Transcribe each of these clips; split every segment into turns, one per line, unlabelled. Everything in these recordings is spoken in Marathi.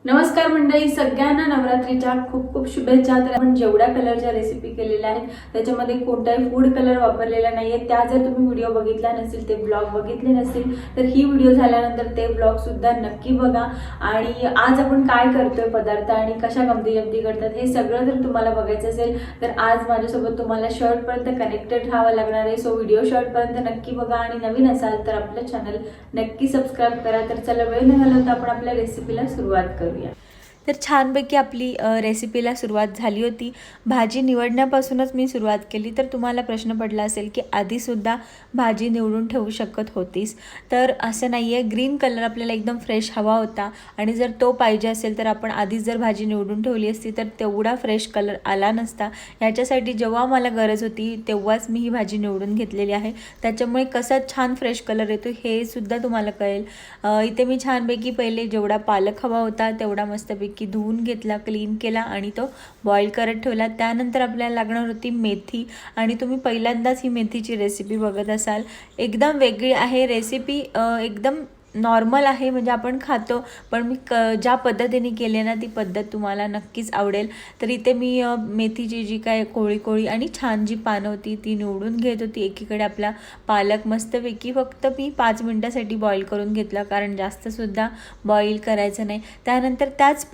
नमस्कार मंडळी, सगळ्यांना नवरात्रीच्या खूप खूप शुभेच्छा। तर आपण जेवढ्या कलरच्या रेसिपी केलेल्या आहेत त्याच्यामध्ये कोणताही फूड कलर वापरलेला नाहीये। त्या जर तुम्ही व्हिडिओ बघितला नसेल, ते ब्लॉग बघितले नसेल, तर ही व्हिडिओ झाल्यानंतर ते ब्लॉग सुद्धा नक्की बघा। आणि आज आपण काय करतोय पदार्थ आणि कशा गमती जमती करतात हे सगळं जर तुम्हाला बघायचं असेल तर आज माझ्यासोबत तुम्हाला शेवटपर्यंत कनेक्टेड राहावं लागणार आहे। सो व्हिडिओ शेवटपर्यंत नक्की बघा आणि नवीन असाल तर आपलं चॅनल नक्की सबस्क्राइब करा। तर चला वेळ न घालवता आपण आपल्या रेसिपीला सुरुवात करूया।
तर छानपैकी आपली रेसिपीला सुरुवात झाली होती। भाजी निवडण्यापासूनच मी सुरुवात केली। तर तुम्हाला प्रश्न पडला असेल की आधीसुद्धा भाजी निवडून ठेवू शकत होतीस, तर असं नाही आहे। ग्रीन कलर आपल्याला एकदम फ्रेश हवा होता आणि जर तो पाहिजे असेल तर आपण आधीच जर भाजी निवडून ठेवली असती तर तेवढा फ्रेश कलर आला नसता। याच्यासाठी जेव्हा मला गरज होती तेव्हाच मी ही भाजी निवडून घेतलेली आहे। त्याच्यामुळे कसा छान फ्रेश कलर येतो हे सुद्धा तुम्हाला कळेल। इथे मी छानपैकी पहिले जेवढा पालक हवा होता तेवढा मस्तपैकी की धुवून घेतला, क्लीन केला आणि तो बॉईल करत ठेवला। त्यानंतर आपल्याला लागणार होती मेथी आणि तुम्ही पहिल्यांदाच ही मेथीची रेसिपी बघत असाल। एकदम वेगळी आहे रेसिपी, एकदम नॉर्मल आहे, म्हणजे आपण खातो, पण मी ज्या पद्धतीने केली ना ती पद्धत तुम्हाला नक्कीच आवडेल। तर इथे मी मेथीची जी काय कोळी कोळी आणि छान जी पानं होती ती निवडून घेत होती। एकीकडे आपला पालक मस्तपैकी फक्त मी 5 मिनिटासाठी बॉईल करून घेतला, कारण जास्तसुद्धा बॉईल करायचं नाही। त्यानंतर त्याच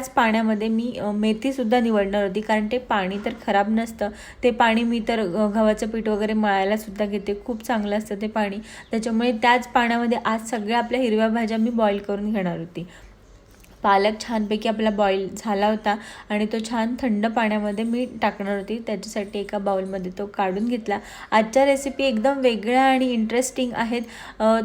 पाण्यामध्ये मी मेथीसुद्धा निवडणार होती, कारण ते पाणी तर खराब नसतं। ते पाणी मी तर गव्हाचं पीठ वगैरे मळायलासुद्धा घेते, खूप चांगलं असतं ते पाणी। त्याच्यामुळे त्याच पाण्यामध्ये आज सगळ्या आपल्या हिरव्या भाज्या मी बॉईल करून घेणार होती। पालक छानपैकी आपला बॉईल झाला होता आणि तो छान थंड पाण्यामध्ये मी टाकणार होती। त्याच्यासाठी एका बाउलमध्ये तो काढून घेतला। आजच्या रेसिपी एकदम वेगळ्या आणि इंटरेस्टिंग आहेत।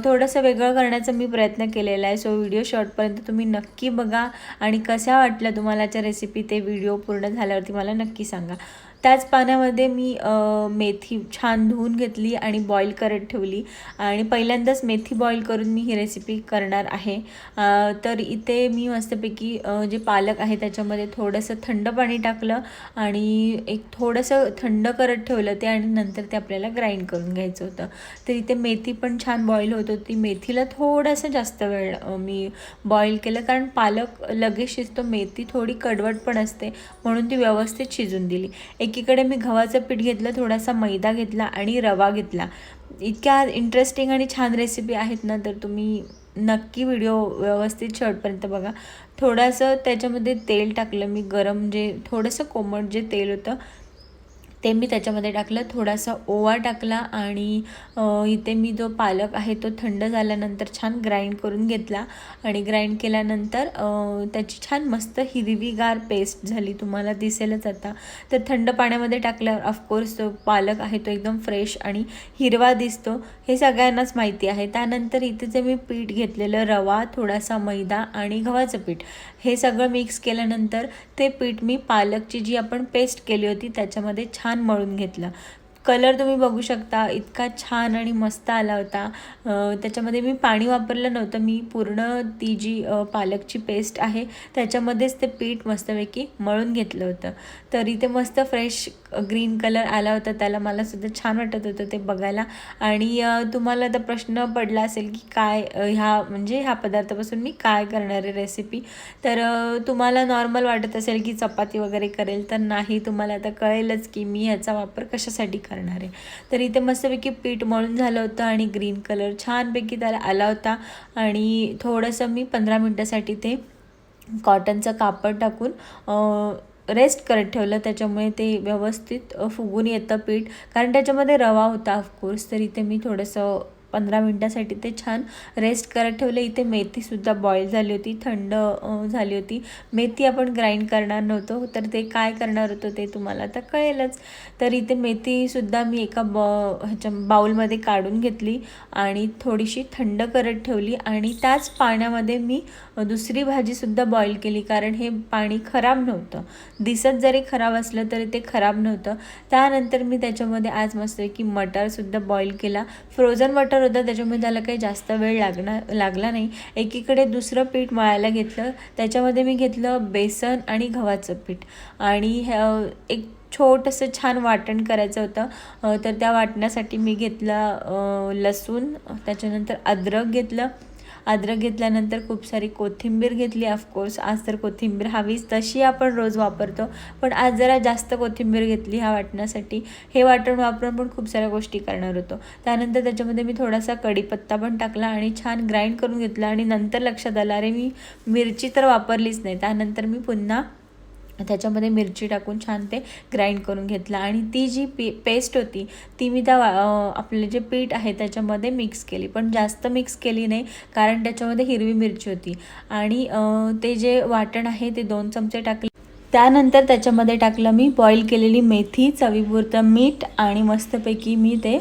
थोडंसं वेगळं करण्याचा मी प्रयत्न केलेला आहे। सो व्हिडिओ शॉर्टपर्यंत तुम्ही नक्की बघा आणि कशा वाटल्या तुम्हाला आजच्या रेसिपी ते व्हिडिओ पूर्ण झाल्यावरती मला नक्की सांगा। त्याच पाण्यामध्ये मी मेथी छान धुवून घेतली आणि बॉईल करत ठेवली आणि पहिल्यांदाच मेथी बॉईल करून मी ही रेसिपी करणार आहे। तर इथे मी मस्तपैकी जे पालक आहे त्याच्यामध्ये थोडंसं थंड पाणी टाकलं आणि एक थोडंसं थंड करत ठेवलं ते, आणि नंतर ते आपल्याला ग्राइंड करून घ्यायचं होतं। तर इथे मेथी पण छान बॉईल होत होती। मेथीला थोडंसं जास्त वेळ मी बॉईल केलं, कारण पालक लगेच शिजतो, मेथी थोडी कडवट पण असते, म्हणून ती व्यवस्थित शिजून दिली। एकीकडे मी गव्हाचं पीठ घेतलं, थोडासा मैदा घेतला आणि रवा घेतला। इतक्या इंटरेस्टिंग आणि छान रेसिपी आहेत ना, तर तुम्ही नक्की व्हिडिओ व्यवस्थित शेवटपर्यंत बघा। थोडंसं त्याच्यामध्ये तेल टाकलं मी, गरम जे थोडंसं कोमट जे तेल होतं ते मी त्याच्यामध्ये टाकलं, थोडासा ओवा टाकला आणि इथे मी जो पालक आहे तो थंड झाल्यानंतर छान ग्राइंड करून घेतला आणि ग्राइंड केल्यानंतर त्याची छान मस्त हिरवीगार पेस्ट झाली, तुम्हाला दिसेलच आता। तर थंड पाण्यामध्ये टाकल्यावर ऑफकोर्स तो पालक आहे तो एकदम फ्रेश आणि हिरवा दिसतो, हे सगळ्यांनाच माहिती आहे। त्यानंतर इथे जे मी पीठ घेतलेलं, रवा, थोडासा मैदा आणि गव्हाचं पीठ, हे सगळं मिक्स केल्यानंतर ते पीठ मी पालकची जी आपण पेस्ट केली होती त्याच्यामध्ये छान मळून घेतलं। कलर तुम्ही बघू शकता, इतका छान आणि मस्त आला होता। त्याच्यामध्ये मी पाणी वापरलं नव्हतं, मी पूर्ण ती जी पालकची पेस्ट आहे त्याच्यामध्येच ते पीठ मस्तपैकी मळून घेतलं होतं। तर इथे मस्त फ्रेश ग्रीन कलर आला होता त्याला, मला सुद्धा छान वाटत होतं ते बघायला। आणि तुम्हाला आता प्रश्न पडला असेल की काय ह्या पदार्थापासून मी काय करणार आहे रेसिपी। तर तुम्हाला नॉर्मल वाटत असेल की चपाती वगैरे करेल, तर नाही, तुम्हाला आता कळेलच की मी ह्याचा वापर कशासाठी करणार आहे। तर इथे मस्तपैकी पीठ मळून झालं होतं आणि ग्रीन कलर छानपैकी त्याला आला होता आणि थोडंसं मी 15 मिनटासाठी ते कॉटनचं कापड टाकून रेस्ट करत ठेवलं, त्याच्यामुळे ते व्यवस्थित फुगून येतं पीठ, कारण त्याच्यामध्ये रवा होता ऑफकोर्स। तर इथे मी थोडंसं 15 मिनटासाठी ते छान रेस्ट करत ठेवलं। इथे मेथीसुद्धा बॉईल झाली होती, थंड झाली होती। मेथी आपण ग्राइंड करणार नव्हतो, तर ते काय करणार होतो ते तुम्हाला आता कळेलच। तर इथे मेथीसुद्धा मी एका बाउलमध्ये काढून घेतली आणि थोडीशी थंड करत ठेवली आणि त्याच पाण्यामध्ये मी दुसरी भाजीसुद्धा बॉईल केली, कारण हे पाणी खराब नव्हतं, दिसत जरी खराब असलं तरी ते खराब नव्हतं। त्यानंतर मी त्याच्यामध्ये आज मस्तपैकी मटारसुद्धा बॉईल केला, फ्रोझन मटर होता, त्याच्यामुळे त्याला काही जास्त वेळ लागला नाही। एकीकडे दुसरं पीठ मळायला घेतलं, त्याच्यामध्ये मी घेतलं बेसन आणि गव्हाचं पीठ आणि एक छोटंसं छान वाटण करायचं होतं। तर त्या वाटण्यासाठी मी घेतलं लसूण, त्याच्यानंतर अद्रक घेतलं अद्रक घेतल्यानंतर खूप सारी कोथिंबीर घेतली. ऑफकोर्स आज तर कोथिंबीर हवीच, तशी आपण रोज वापरतो, पण आज जरा जास्त कोथिंबीर घेतली ह्या वाटणासाठी. हे वाटण वापरून पण खूप साऱ्या गोष्टी करणार होतो. त्यानंतर त्याच्यामध्ये मी थोडासा कढीपत्ता पण टाकला आणि छान ग्राइंड करून घेतला. आणि नंतर लक्षात आलं, अरे मी मिरची तर वापरलीच नाही. त्यानंतर मी पुन्हा त्याच्यामध्ये मिरची टाकून छान ते ग्राइंड करून घेतलं. आणि ती जी पेस्ट होती ती मी त्या आपले जे पीठ आहे त्याच्यामध्ये मिक्स केली, पण जास्त मिक्स केली नाही कारण त्याच्यामध्ये हिरवी मिरची होती. आणि ते जे वाटण आहे ते 2 चमचे टाकले. त्यानंतर त्याच्यामध्ये टाकलं मी बॉईल केलेली मेथी, चवीपुरतं मीठ आणि मस्तपैकी मी ते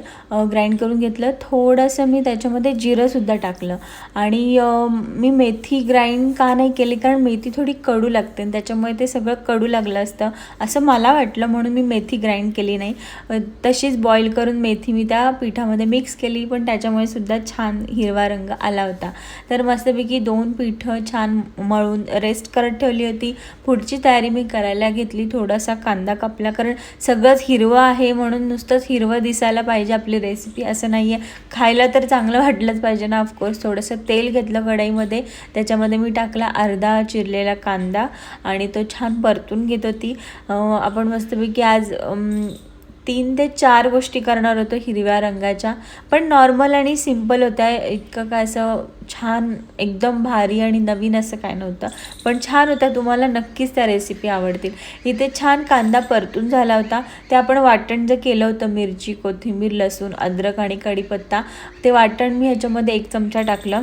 ग्राइंड करून घेतलं. थोडंसं मी त्याच्यामध्ये जिरंसुद्धा टाकलं. आणि मी मेथी ग्राइंड का नाही केली, कारण मेथी थोडी कडू लागते आणि त्याच्यामुळे ते सगळं कडू लागलं असतं असं मला वाटलं, म्हणून मी मेथी ग्राइंड केली नाही. तशीच बॉईल करून मेथी मी त्या पिठामध्ये मिक्स केली, पण त्याच्यामुळे सुद्धा छान हिरवा रंग आला होता. तर मस्तपैकी 2 पिठं छान मळून रेस्ट करत ठेवली होती. पुढची तयारी मी करायला घेतली. थोडासा कांदा कापला, कारण सगळंच हिरवं आहे म्हणून नुसतंच हिरवं दिसायला पाहिजे आपली रेसिपी असं नाही आहे, खायला तर चांगलं वाटलंच पाहिजे ना. ऑफकोर्स थोडंसं तेल घेतलं कढईमध्ये, त्याच्यामध्ये मी टाकला अर्धा चिरलेला कांदा आणि तो छान परतून घेत होती. आपण मस्तपैकी आज 3 ते 4 गोष्टी करणार होतो हिरव्या रंगाच्या, पण नॉर्मल आणि सिम्पल होत्या. इतकं काय असं छान एकदम भारी आणि नवीन असं काय नव्हतं, पण छान होत्या. तुम्हाला नक्कीच त्या रेसिपी आवडतील. इथे छान कांदा परतून झाला होता. ते आपण वाटण जे केलं होतं मिरची, कोथिंबीर, लसूण, अद्रक आणि कढीपत्ता, ते वाटण मी ह्याच्यामध्ये 1 चमचा टाकलं.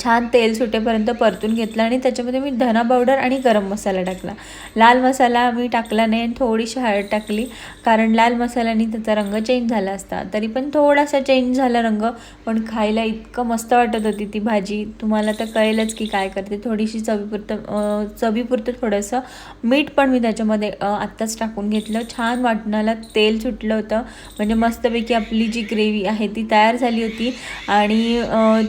छान तेल सुटेपर्यंत परतून घेतलं आणि त्याच्यामध्ये मी धना पावडर आणि गरम मसाला टाकला. लाल मसाला मी टाकला नाही आणि थोडीशी हळद टाकली, कारण लाल मसाल्याने त्याचा रंग चेंज झाला असता. तरी पण थोडासा चेंज झाला रंग, पण खायला इतकं मस्त वाटत होती ती भाजी. तुम्हाला तर कळेलच की काय करते. थोडीशी चवीपुरतं थोडंसं मीठ पण मी त्याच्यामध्ये आत्ताच टाकून घेतलं. छान वाटणाला तेल सुटलं होतं, म्हणजे मस्तपैकी आपली जी ग्रेव्ही आहे ती तयार झाली होती. आणि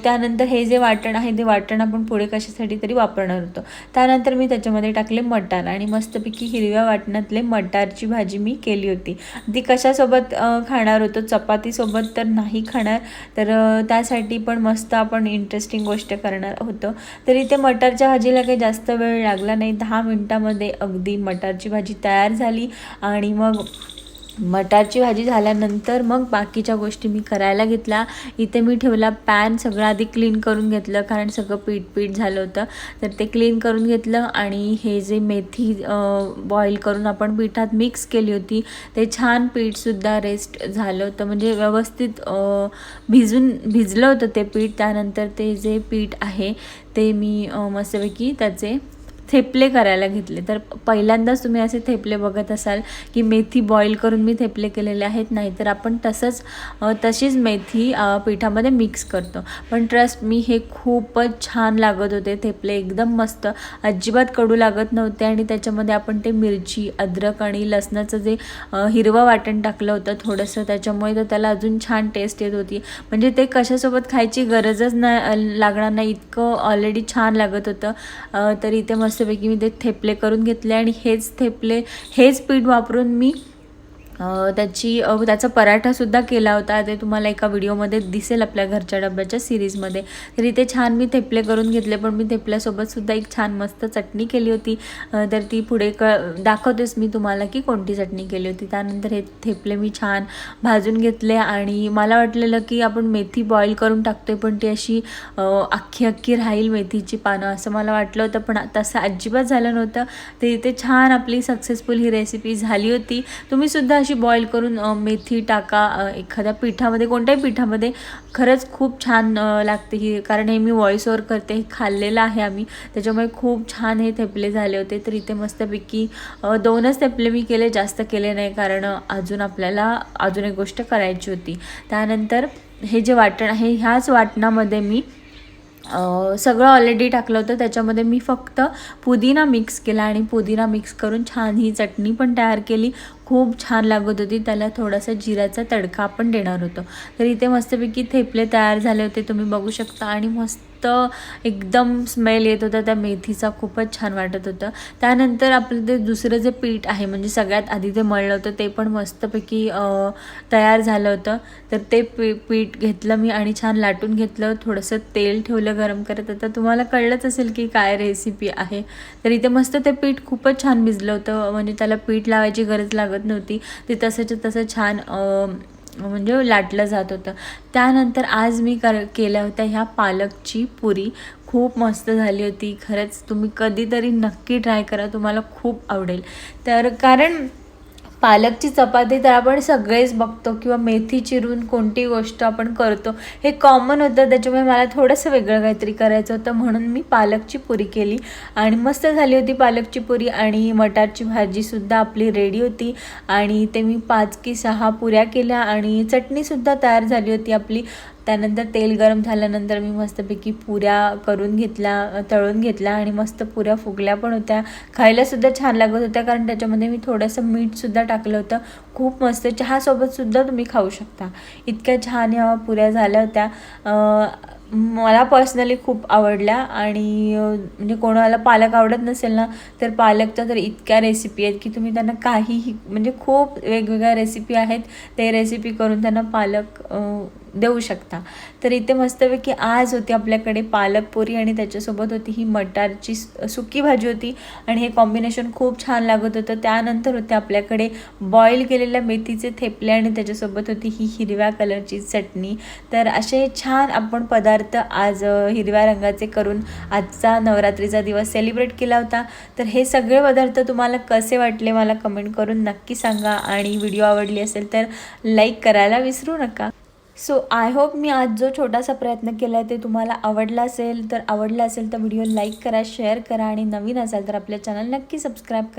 त्यानंतर हे जे वाटण आहे ते वाटण आपण पुढे कशासाठी तरी वापरणार होतो. त्यानंतर मी त्याच्यामध्ये टाकले मटार आणि मस्तपैकी हिरव्या वाटणातले मटारची भाजी मी केली होती. ती कशासोबत खाणार होतो, चपातीसोबत तर नाही खाणार, तर त्यासाठी पण मस्त आपण इंटरेस्टिंग गोष्ट करणार होतो. तर इथे मटारच्या भाजीला काही जास्त वेळ लागला नाही, 10 मिनटामध्ये अगदी मटारची भाजी तयार झाली. आणि मग मटारची भाजी झाल्यानंतर मग बाकीच्या गोष्टी मी करायला घेतल्या. इथे मी ठेवला पॅन, सगळं आधी क्लीन करून घेतलं कारण सगळं पीठ झालं होतं, तर ते क्लीन करून घेतलं. आणि हे जे मेथी बॉईल करून आपण पिठात मिक्स केली होती ते छान पीठसुद्धा रेस्ट झालं होतं, म्हणजे व्यवस्थित भिजलं होतं ते पीठ. त्यानंतर ते जे पीठ आहे ते मी मस्तपैकी त्याचे थेपले करायला घेतले. तर पहिल्यांदाच तुम्ही असे थेपले बघत असाल की मेथी बॉईल करून मी थेपले केलेले आहेत, नाहीतर आपण तशीच मेथी पिठामध्ये मिक्स करतो. पण ट्रस्ट मी, हे खूपच छान लागत होते थेपले, एकदम मस्त, अजिबात कडू लागत नव्हते. आणि त्याच्यामध्ये आपण ते मिरची, अद्रक आणि लसणाचं जे हिरवं वाटण टाकलं होतं थोडंसं, त्याच्यामुळे तर त्याला अजून छान टेस्ट येत होती. म्हणजे ते कशासोबत खायची गरजच नाही लागणार नाही, इतकं ऑलरेडी छान लागत होतं. तर इथे मस्तपैकी मी ते थेपले करून घेतले आणि हेच पीठ वापरून मी त्याचा पराठासुद्धा केला होता. ते तुम्हाला एका व्हिडिओमध्ये दिसेल आपल्या घरच्या डब्याच्या सिरीजमध्ये. तर इथे छान मी थेपले करून घेतले, पण मी थेपल्यासोबतसुद्धा एक छान मस्त चटणी केली होती. तर ती पुढे दाखवतेच मी तुम्हाला की कोणती चटणी केली होती. त्यानंतर हे थेपले मी छान भाजून घेतले. आणि मला वाटलेलं की आपण मेथी बॉईल करून टाकतोय, पण ती अशी अख्खी राहील मेथीची पानं असं मला वाटलं होतं, पण तसं अजिबात झालं नव्हतं. तर इथे छान आपली सक्सेसफुल ही रेसिपी झाली होती. तुम्हीसुद्धा अशी बॉईल करून मेथी टाका एखाद्या पिठामध्ये, कोणत्याही पिठामध्ये, खरंच खूप छान लागते ही. कारण हे मी व्हॉइस ओव्हर करते, हे खाल्लेलं आहे आम्ही, त्याच्यामुळे खूप छान हे थेपले झाले होते. तर इथे मस्तपैकी 2च थेपले मी केले, जास्त केले नाही, कारण आपल्याला अजून एक गोष्ट करायची होती. त्यानंतर हे जे वाटण आहे ह्याच वाटणामध्ये मी सगळं ऑलरेडी टाकलं होतं. त्याच्यामध्ये मी फक्त पुदिना मिक्स केला आणि पुदिना मिक्स करून छान ही चटणी पण तयार केली. खूप छान लागत होती. त्याला थोडासा जिऱ्याचा तडका आपण देणार होतो. तर इथे मस्तपैकी थेपले तयार झाले होते, तुम्ही बघू शकता. आणि मस्त मस्त एकदम स्मेल येत होता त्या मेथीचा, खूपच छान वाटत होतं. त्यानंतर आपलं ते दुसरं जे पीठ आहे म्हणजे सगळ्यात आधी ते मळलं होतं ते पण मस्तपैकी तयार झालं होतं. तर ते पीठ घेतलं मी आणि छान लाटून घेतलं. थोडंसं तेल ठेवलं गरम करत. आता तुम्हाला कळलंच असेल की काय रेसिपी आहे. तर इथे मस्त ते पीठ खूपच छान भिजलं होतं, म्हणजे त्याला पीठ लावायची गरज लागत नव्हती. ते तसंच्या तसं छान म्हणजे लाटलं जात होतं. त्यानंतर आज मी केल्या होत्या ह्या पालकची पुरी. खूप मस्त झाली होती. खरंच तुम्ही कधीतरी नक्की ट्राय करा, तुम्हाला खूप आवडेल. तर कारण पालकची चपाती तर आपण सगळेच बघतो किंवा मेथी चिरून कोणती गोष्ट आपण करतो हे कॉमन होतं. त्याच्यामुळे मला थोडंसं वेगळं काहीतरी करायचं होतं म्हणून मी पालकची पुरी केली आणि मस्त झाली होती पालकची पुरी. आणि मटारची भाजीसुद्धा आपली रेडी होती आणि ते मी 5 की 6 पुऱ्या केल्या आणि चटणीसुद्धा तयार झाली होती आपली. त्यानंतर तेल गरम झाल्यानंतर मी मस्तपैकी पुऱ्या करून घेतल्या, तळून घेतल्या आणि मस्त पुऱ्या फुगल्या पण होत्या. खायलासुद्धा छान लागत होत्या कारण त्याच्यामध्ये मी थोडंसं मीठसुद्धा टाकलं होतं. खूप मस्त, चहासोबतसुद्धा तुम्ही खाऊ शकता. इतक्या छान या पुऱ्या झाल्या होत्या. मला पर्सनली खूप आवडल्या आणि म्हणजे कोणाला पालक आवडत नसेल ना तर पालकच्या तर इतक्या रेसिपी आहेत की तुम्ही त्यांना काहीही म्हणजे खूप वेगवेगळ्या रेसिपी आहेत, ते रेसिपी करून त्यांना पालक देऊ शकता. तर इथे मस्तपैकी आज होती आपल्याकडे पालक पुरी आणि त्याच्यासोबत होती ही मटारची सुकी भाजी होती आणि हे कॉम्बिनेशन खूप छान लागत होतं. त्यानंतर होते आपल्याकडे बॉईल केलेल्या मेथीचे थेपले आणि त्याच्यासोबत होती ही हिरव्या कलरची चटणी. तर असे छान आपण पदार्थ आज हिरव्या रंगाचे करून आजचा नवरात्रीचा दिवस सेलिब्रेट केला होता. तर हे सगळे पदार्थ तुम्हाला कसे वाटले मला कमेंट करून नक्की सांगा आणि व्हिडिओ आवडली असेल तर लाईक करायला विसरू नका. सो आय होप मी आज जो छोटासा प्रयत्न केला आहे ते तुम्हाला आवडला असेल तर व्हिडिओ लाईक करा, शेअर करा आणि नवीन असाल तर आपल्या चॅनल नक्की सबस्क्राईब करा.